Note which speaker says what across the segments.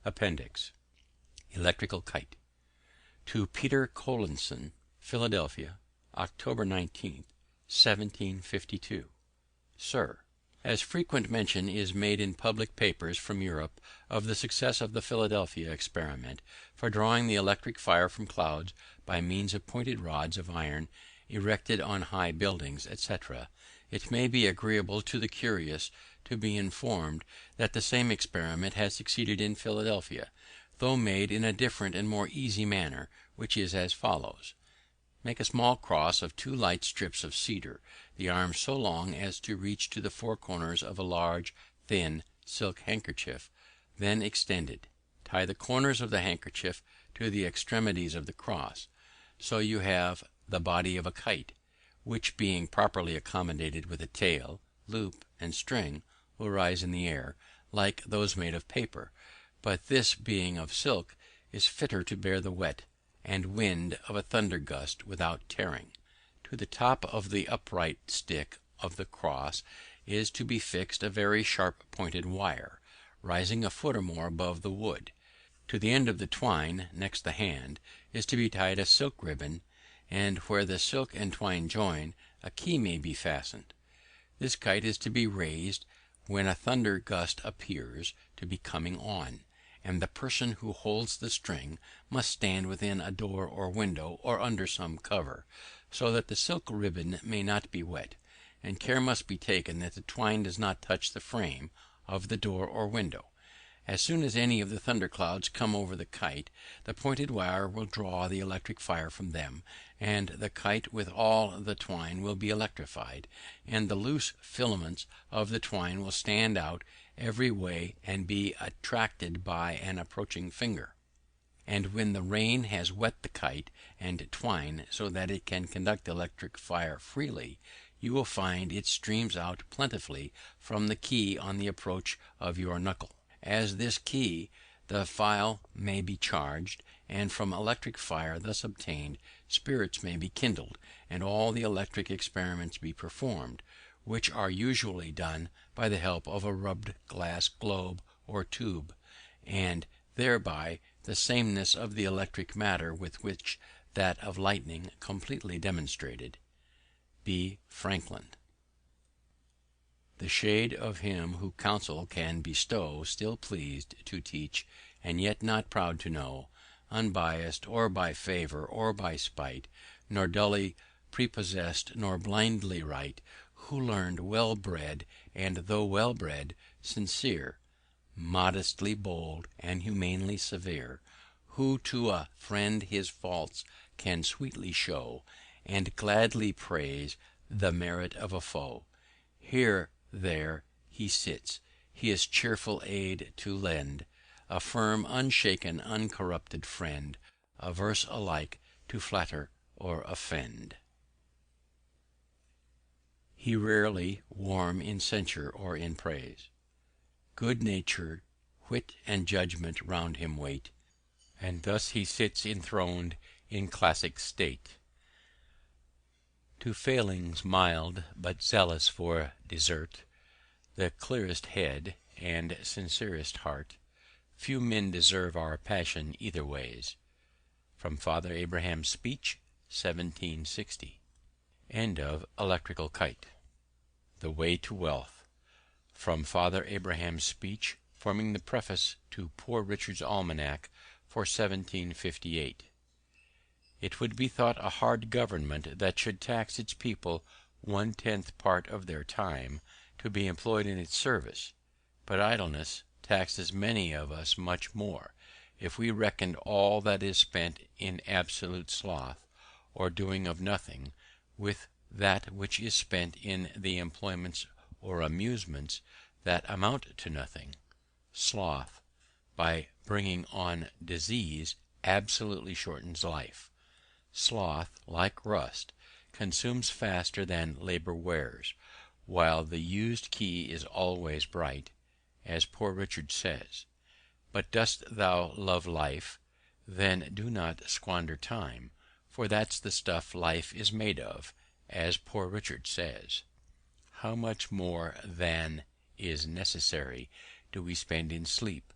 Speaker 1: Appendix. Electrical Kite. To Peter Collinson, Philadelphia, October 19, 1752. Sir, as frequent mention is made in public papers from Europe of the success of the Philadelphia experiment for drawing the electric fire from clouds by means of pointed rods of iron erected on high buildings, etc., it may be agreeable to the curious to be informed that the same experiment has succeeded in Philadelphia, though made in a different and more easy manner, which is as follows. Make a small cross of 2 light strips of cedar, the arms so long as to reach to the 4 corners of a large, thin silk handkerchief, then extended. Tie the corners of the handkerchief to the extremities of the cross, so you have the body of a kite, which, being properly accommodated with a tail, loop, and string, will rise in the air, like those made of paper, but this, being of silk, is fitter to bear the wet and wind of a thunder gust without tearing. To the top of the upright stick of the cross is to be fixed a very sharp pointed wire, rising a foot or more above the wood. To the end of the twine, next the hand, is to be tied a silk ribbon, and where the silk and twine join, a key may be fastened. This kite is to be raised when a thunder gust appears to be coming on, and the person who holds the string must stand within a door or window or under some cover, so that the silk ribbon may not be wet, and care must be taken that the twine does not touch the frame of the door or window. As soon as any of the thunderclouds come over the kite, the pointed wire will draw the electric fire from them, and the kite with all the twine will be electrified, and the loose filaments of the twine will stand out every way and be attracted by an approaching finger. And when the rain has wet the kite and twine so that it can conduct the electric fire freely, you will find it streams out plentifully from the key on the approach of your knuckle. As this key, the file may be charged, and from electric fire thus obtained, spirits may be kindled, and all the electric experiments be performed, which are usually done by the help of a rubbed glass globe or tube, and thereby the sameness of the electric matter with which that of lightning completely demonstrated. B. Franklin. The shade of him who counsel can bestow, still pleased to teach, and yet not proud to know, unbiased, or by favor, or by spite, nor dully prepossessed, nor blindly right, who learned, well bred, and though well bred, sincere, modestly bold, and humanely severe, who to a friend his faults can sweetly show, and gladly praise the merit of a foe. Here there he sits, his cheerful aid to lend, a firm, unshaken, uncorrupted friend, averse alike to flatter or offend. He rarely warm in censure or in praise. Good nature, wit, and judgment round him wait, and thus he sits enthroned in classic state. To failings mild, but zealous for desert, the clearest head and sincerest heart, few men deserve our passion either ways. From Father Abraham's speech, 1760. End of Electrical Kite. The Way to Wealth. From Father Abraham's speech, forming the preface to Poor Richard's Almanac for 1758. It would be thought a hard government that should tax its people 1/10 part of their time to be employed in its service, but idleness taxes many of us much more, if we reckoned all that is spent in absolute sloth, or doing of nothing, with that which is spent in the employments or amusements that amount to nothing. Sloth, by bringing on disease, absolutely shortens life. Sloth, like rust, consumes faster than labor wears, while the used key is always bright, as Poor Richard says. But dost thou love life? Then do not squander time, for that's the stuff life is made of, as Poor Richard says. How much more than is necessary do we spend in sleep?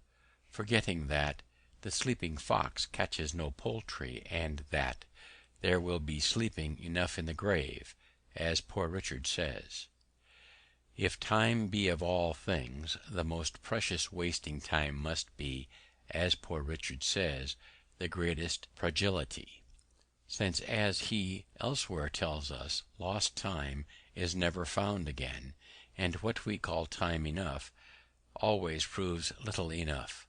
Speaker 1: forgetting that the sleeping fox catches no poultry, and that there will be sleeping enough in the grave, as Poor Richard says. If time be of all things the most precious, wasting time must be, as Poor Richard says, the greatest prodigality, since, as he elsewhere tells us, lost time is never found again, and what we call time enough always proves little enough.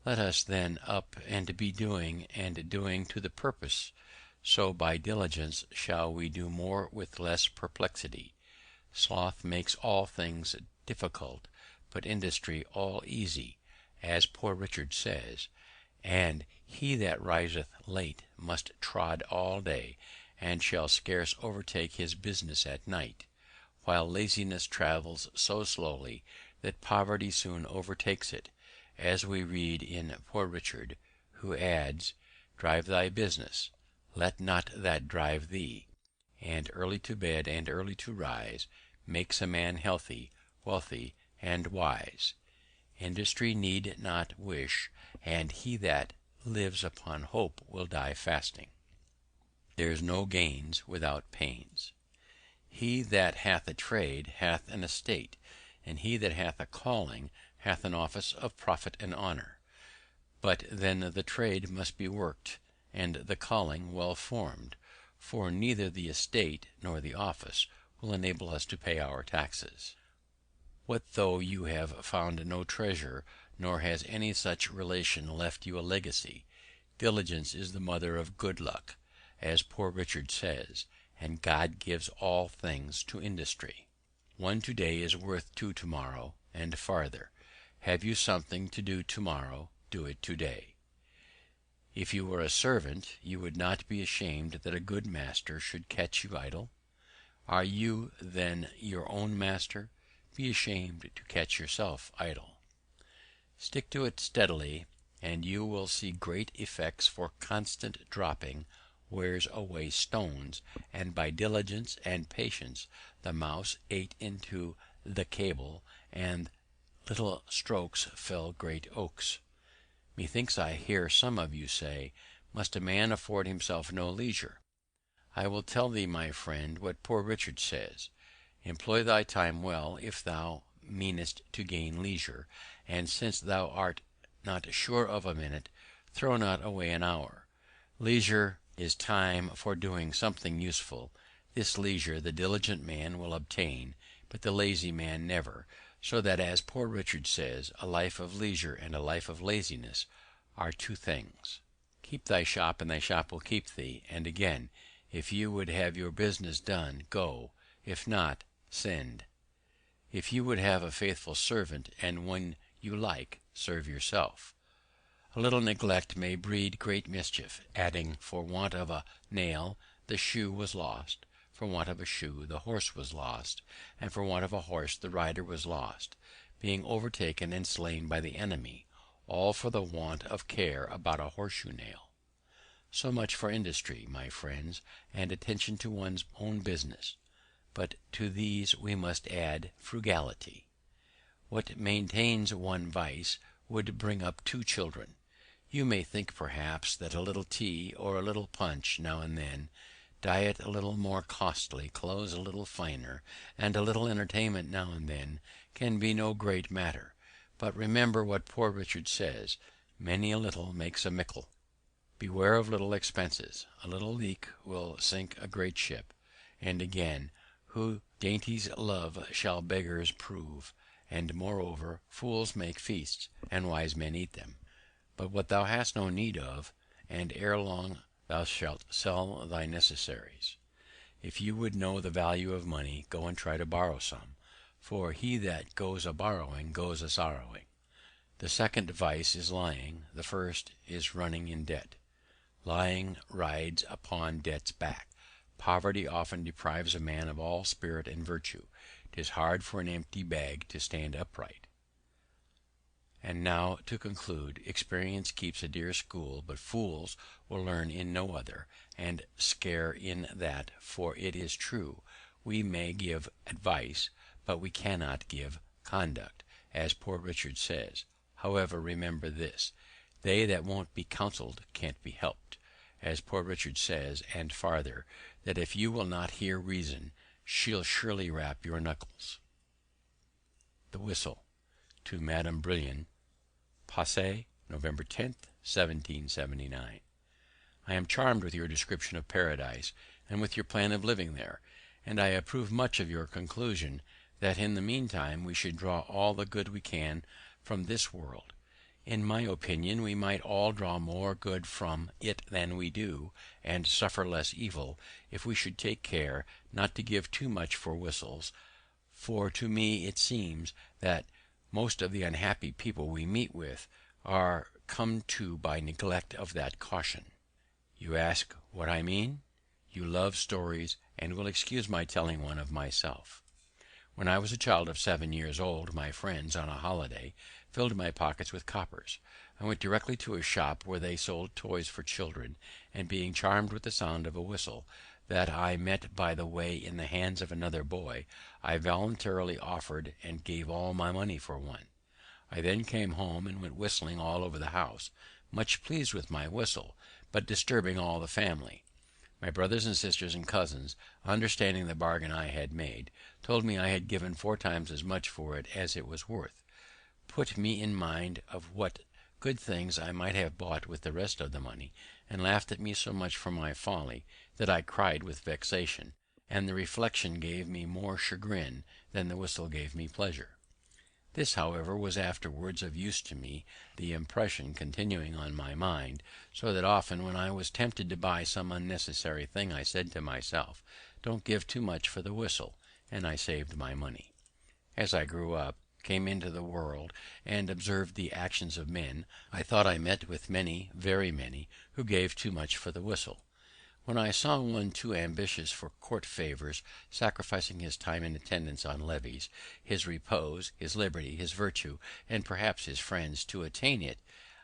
Speaker 1: Let us then up and be doing, and doing to the purpose, so by diligence shall we do more with less perplexity. Sloth makes all things difficult, but industry all easy, as Poor Richard says, and he that riseth late must trod all day, and shall scarce overtake his business at night, while laziness travels so slowly that poverty soon overtakes it, as we read in Poor Richard, who adds, "Drive thy business, let not that drive thee," and early to bed and early to rise makes a man healthy, wealthy, and wise. Industry need not wish, and he that lives upon hope will die fasting. There's no gains without pains. He that hath a trade hath an estate, and he that hath a calling hath an office of profit and honour. But then the trade must be worked, and the calling well formed, for neither the estate nor the office will enable us to pay our taxes. What though you have found no treasure, nor has any such relation left you a legacy? Diligence is the mother of good luck, as Poor Richard says, and God gives all things to industry. One today is worth two tomorrow, and farther. Have you something to do tomorrow, do it today. If you were a servant, you would not be ashamed that a good master should catch you idle. Are you then your own master? Be ashamed to catch yourself idle. Stick to it steadily, and you will see great effects, for constant dropping wears away stones, and by diligence and patience the mouse ate into the cable, and little strokes fell great oaks. Methinks I hear some of you say, must a man afford himself no leisure? I will tell thee, my friend, what Poor Richard says: employ thy time well if thou meanest to gain leisure, and since thou art not sure of a minute, throw not away an hour. Leisure is time for doing something useful. This leisure the diligent man will obtain, but the lazy man never, so that, as Poor Richard says, a life of leisure and a life of laziness are two things. Keep thy shop, and thy shop will keep thee. And again, if you would have your business done, go; if not, send. If you would have a faithful servant, and when you like, serve yourself. A little neglect may breed great mischief, adding, for want of a nail the shoe was lost, for want of a shoe the horse was lost, and for want of a horse the rider was lost, being overtaken and slain by the enemy, all for the want of care about a horseshoe nail. So much for industry, my friends, and attention to one's own business. But to these we must add frugality. What maintains one vice would bring up two children. You may think, perhaps, that a little tea or a little punch now and then, diet a little more costly, clothes a little finer, and a little entertainment now and then, can be no great matter. But remember what Poor Richard says: many a little makes a mickle. Beware of little expenses. A little leak will sink a great ship. And again, who dainties love shall beggars prove. And moreover, fools make feasts, and wise men eat them. But what thou hast no need of, and ere long thou shalt sell thy necessaries. If you would know the value of money, go and try to borrow some, for he that goes a borrowing goes a sorrowing. The second vice is lying. The first is running in debt. Lying rides upon debt's back. Poverty often deprives a man of all spirit and virtue. 'Tis hard for an empty bag to stand upright. And now, to conclude, experience keeps a dear school, but fools will learn in no other, and scare in that. For it is true, we may give advice, but we cannot give conduct, as Poor Richard says. However, remember this: they that won't be counselled can't be helped, as Poor Richard says, and farther, that if you will not hear reason, she'll surely rap your knuckles. The Whistle. To Madame Brillon. Passy, November 10th, 1779. I am charmed with your description of Paradise, and with your plan of living there, and I approve much of your conclusion that in the meantime we should draw all the good we can from this world. In my opinion, we might all draw more good from it than we do, and suffer less evil, if we should take care not to give too much for whistles, for to me it seems that most of the unhappy people we meet with are come to by neglect of that caution. You ask what I mean? You love stories, and will excuse my telling one of myself. When I was a child of 7 years old, my friends, on a holiday, filled my pockets with coppers. I went directly to a shop where they sold toys for children, and being charmed with the sound of a whistle that I met by the way in the hands of another boy, I voluntarily offered and gave all my money for one. I then came home and went whistling all over the house, much pleased with my whistle, but disturbing all the family. My brothers and sisters and cousins, understanding the bargain I had made, told me I had given 4 times as much for it as it was worth, put me in mind of what good things I might have bought with the rest of the money, and laughed at me so much for my folly that I cried with vexation, and the reflection gave me more chagrin than the whistle gave me pleasure. This, however, was afterwards of use to me, the impression continuing on my mind, so that often when I was tempted to buy some unnecessary thing I said to myself, "Don't give too much for the whistle," and I saved my money. As I grew up, came into the world, and observed the actions of men, I thought I met with many, very many, who gave too much for the whistle. When I saw one too ambitious for court favours, sacrificing his time and attendance on levees, his repose, his liberty, his virtue, and perhaps his friends, to attain it,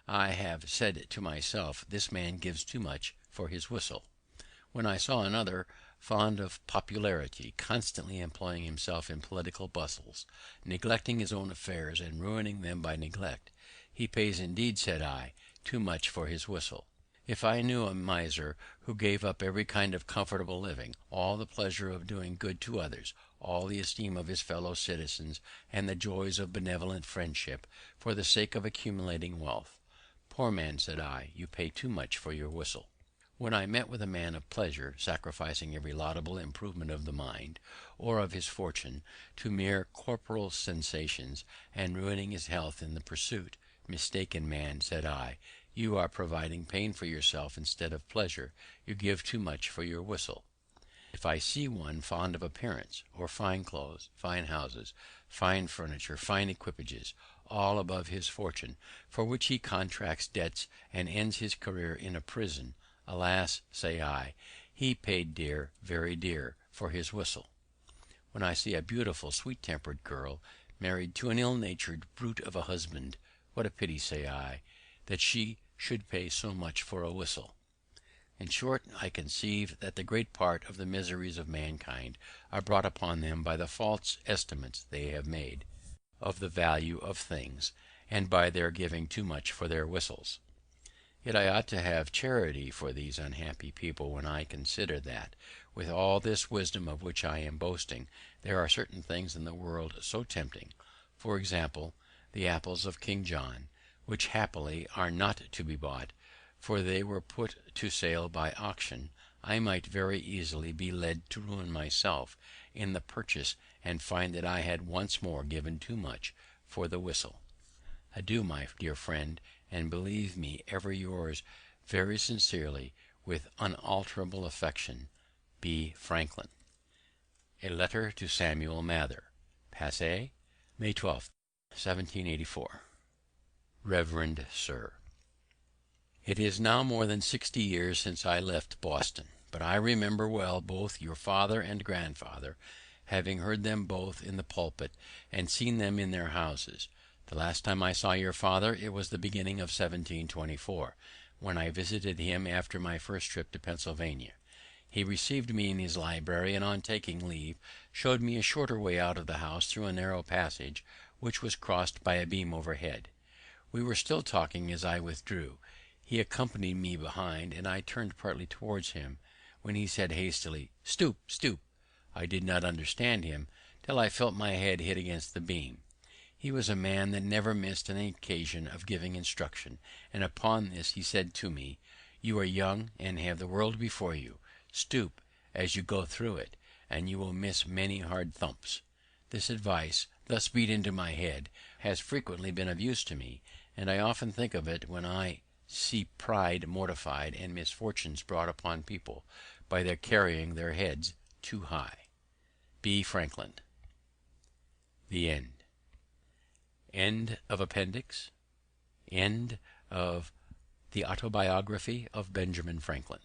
Speaker 1: I have said to myself, this man gives too much for his whistle. When I saw another, fond of popularity, constantly employing himself in political bustles, neglecting his own affairs, and ruining them by neglect, he pays indeed, said I, too much for his whistle. If I knew a miser who gave up every kind of comfortable living, all the pleasure of doing good to others, all the esteem of his fellow citizens, and the joys of benevolent friendship, for the sake of accumulating wealth, poor man, said I, you pay too much for your whistle. When I met with a man of pleasure, sacrificing every laudable improvement of the mind, or of his fortune, to mere corporal sensations, and ruining his health in the pursuit, mistaken man, said I, you are providing pain for yourself instead of pleasure. You give too much for your whistle. If I see one fond of appearance, or fine clothes, fine houses, fine furniture, fine equipages, all above his fortune, for which he contracts debts and ends his career in a prison, alas, say I, he paid dear, very dear, for his whistle. When I see a beautiful, sweet-tempered girl married to an ill-natured brute of a husband, what a pity, say I, that she should pay so much for a whistle. In short, I conceive that the great part of the miseries of mankind are brought upon them by the false estimates they have made of the value of things, and by their giving too much for their whistles. Yet I ought to have charity for these unhappy people when I consider that, with all this wisdom of which I am boasting, there are certain things in the world so tempting, for example, the apples of King John, which happily are not to be bought, for they were put to sale by auction. I might very easily be led to ruin myself in the purchase, and find that I had once more given too much for the whistle. Adieu, my dear friend, and believe me ever yours very sincerely, with unalterable affection, B. Franklin. A letter to Samuel Mather. Passy, May 12th, 1784. Reverend Sir, it is now more than 60 years since I left Boston, but I remember well both your father and grandfather, having heard them both in the pulpit, and seen them in their houses. The last time I saw your father, it was the beginning of 1724, when I visited him after my first trip to Pennsylvania. He received me in his library, and on taking leave, showed me a shorter way out of the house through a narrow passage, which was crossed by a beam overhead. We were still talking as I withdrew. He accompanied me behind, and I turned partly towards him, when he said hastily, "Stoop, stoop." I did not understand him till I felt my head hit against the beam. He was a man that never missed an occasion of giving instruction, and upon this he said to me, "You are young and have the world before you. Stoop as you go through it, and you will miss many hard thumps." This advice, thus beat into my head, has frequently been of use to me, and I often think of it when I see pride mortified and misfortunes brought upon people by their carrying their heads too high. B. Franklin. The End. End of Appendix. End of the Autobiography of Benjamin Franklin.